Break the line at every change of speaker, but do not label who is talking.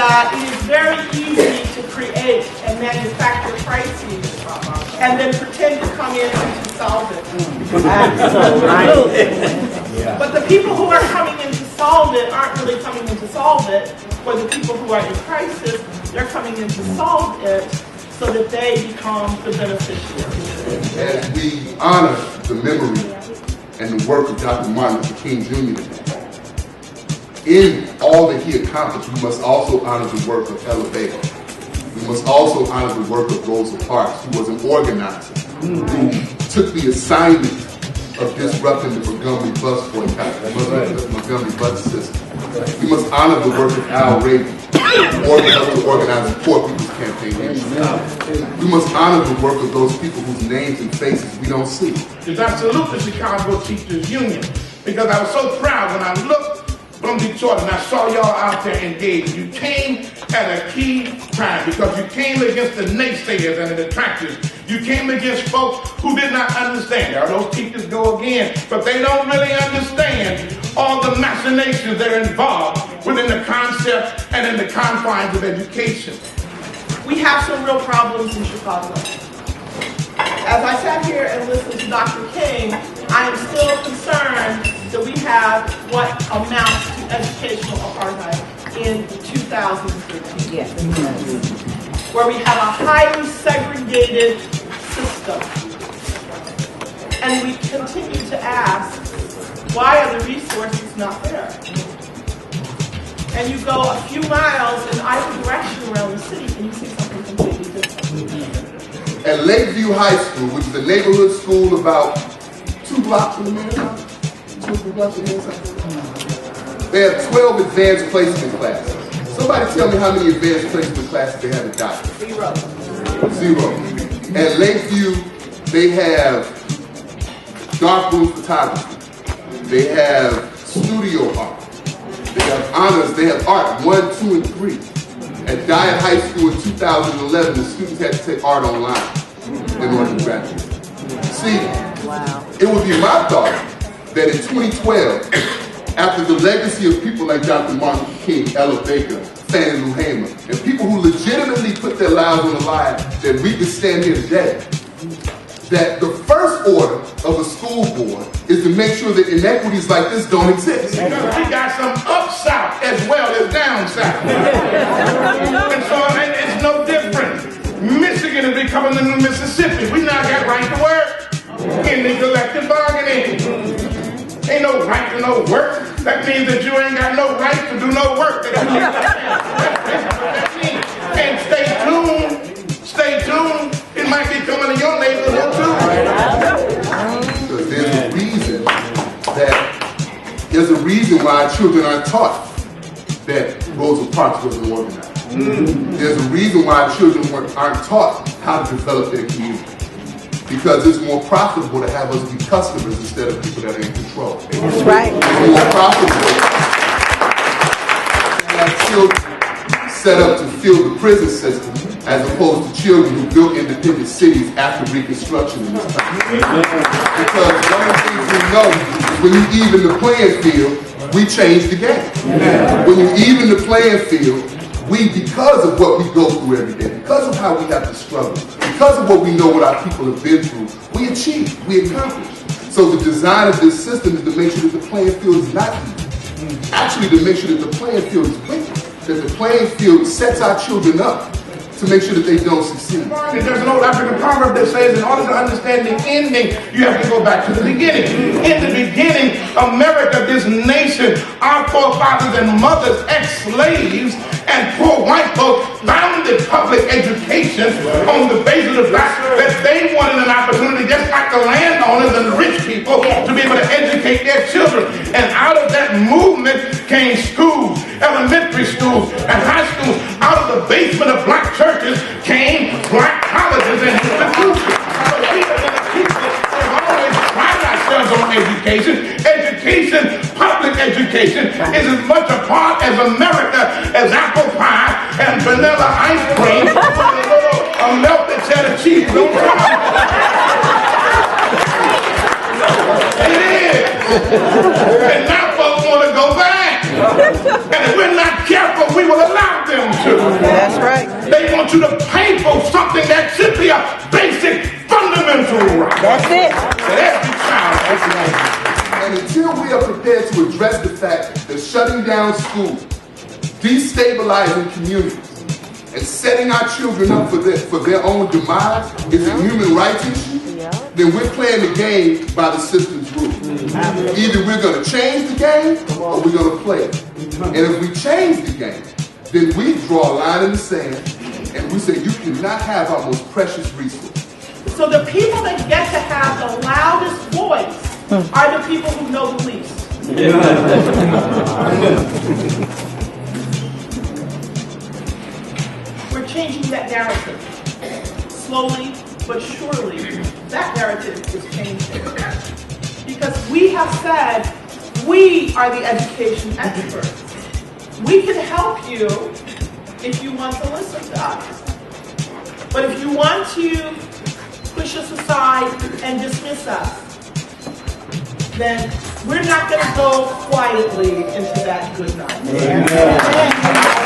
that it is very easy to create and manufacture crises and then pretend to come in and to solve it. But the people who are coming in to solve it aren't really coming in to solve it. For the people who are in crisis, they're coming in to solve it so that they become the beneficiaries.
As we honor the memory and the work of Dr. Martin Luther King Jr. today, in all that he accomplished, we must also honor the work of Ella Baker. We must also honor the work of Rosa Parks, who was an organizer, who took the assignment of disrupting the Montgomery bus boycott, the Montgomery bus system. We must honor the work of Al Raven, who helped to organize the Poor People's Campaign. We must honor the work of those people whose names and faces we don't see.
Because I salute the Chicago Teachers Union, because I was so proud when I looked from Detroit and I saw y'all out there engaged. You came at a key time because you came against the naysayers and the detractors. You came against folks who did not understand. There are those teachers go again, but they don't really understand all the machinations that are involved within the concept and in the confines of education.
We have some real problems in Chicago. As I sat here and listened to Dr. King, I am still concerned that we have what amounts to educational apartheid in 2013.
Yes.
Where we have a highly segregated system. And we continue to ask, why are the resources not there? And you go a few miles in either direction around the city and you see something completely different.
At Lakeview High School, which is a neighborhood school about 2 blocks from the main house, 2 or 3 blocks from the main house, they have 12 advanced placement classes. Somebody tell me how many advanced placement classes they have at Dr. 0. At Lakeview, they have darkroom photography. They have studio art. They have honors. They have art 1, 2, and 3. At Dyer High School in 2011, the students had to take art online in order to graduate. See, it would be my thought that in 2012, after the legacy of people like Dr. Martin Luther King, Ella Baker, Fannie Lou Hamer, and people who legitimately put their lives on the line, that we could stand here today, that the first order of a school board is to make sure that inequities like this don't exist.
Because we got some up south as well as down south. And so it's no different. Michigan is becoming the new Mississippi. We now got right to work in the collective bargaining. Ain't no right to no work. That means that you ain't got no right to do no work. That's what that means. And stay tuned. It might be coming to your neighborhood too.
Because there's a reason why our children aren't taught that Rosa Parks wasn't organized. There's a reason why our children aren't taught how to develop their community. Because it's more profitable to have us be customers instead of people that are in control.
That's right.
It's more profitable to have children set up to fill the prison system as opposed to children who built independent cities after Reconstruction in this country. Because one of the things we know is when you even the playing field, we change the game. When you even the playing field, because of what we go through every day, because of how we have to struggle, because of what we know what our people have been through, we achieve, we accomplish. So the design of this system is to make sure that the playing field is not even. Actually, to make sure that the playing field is wicked, that the playing field sets our children up to make sure that they don't succeed.
There's an old African proverb that says, in order to understand the ending, you have to go back to the beginning. In the beginning, America, this nation, our forefathers and mothers, ex-slaves, and poor white folks founded public education on the basis of the fact that they wanted an opportunity, just like the landowners and the rich people, to be able to educate their children. And out of that movement came schools, elementary schools, and high schools. Out of the basement of black churches came black colleges and institutions. So we as the people have always prided ourselves on education. Public education, is as much a part as America as apple pie and vanilla ice cream with a little melted cheddar cheese on top. It is. And now folks want to go back. And if we're not careful, we you will allow them to.
That's right.
They want you to pay for something that should be a basic, fundamental right.
That's it.
That every child has right.
And until we are prepared to address the fact that shutting down schools, destabilizing communities, and setting our children up for their own demise is a human rights issue, then we're playing the game by the system's rules. Either we're going to change the game or we're going to play it. And if we change the game, then we draw a line in the sand and we say you cannot have our most precious resource.
So the people that get to have the loudest voice are the people who know the least. We're changing that narrative. Slowly but surely, that narrative is changing. Because we have said, we are the education experts. We can help you if you want to listen to us. But if you want to push us aside and dismiss us, then we're not going to go quietly into that good night.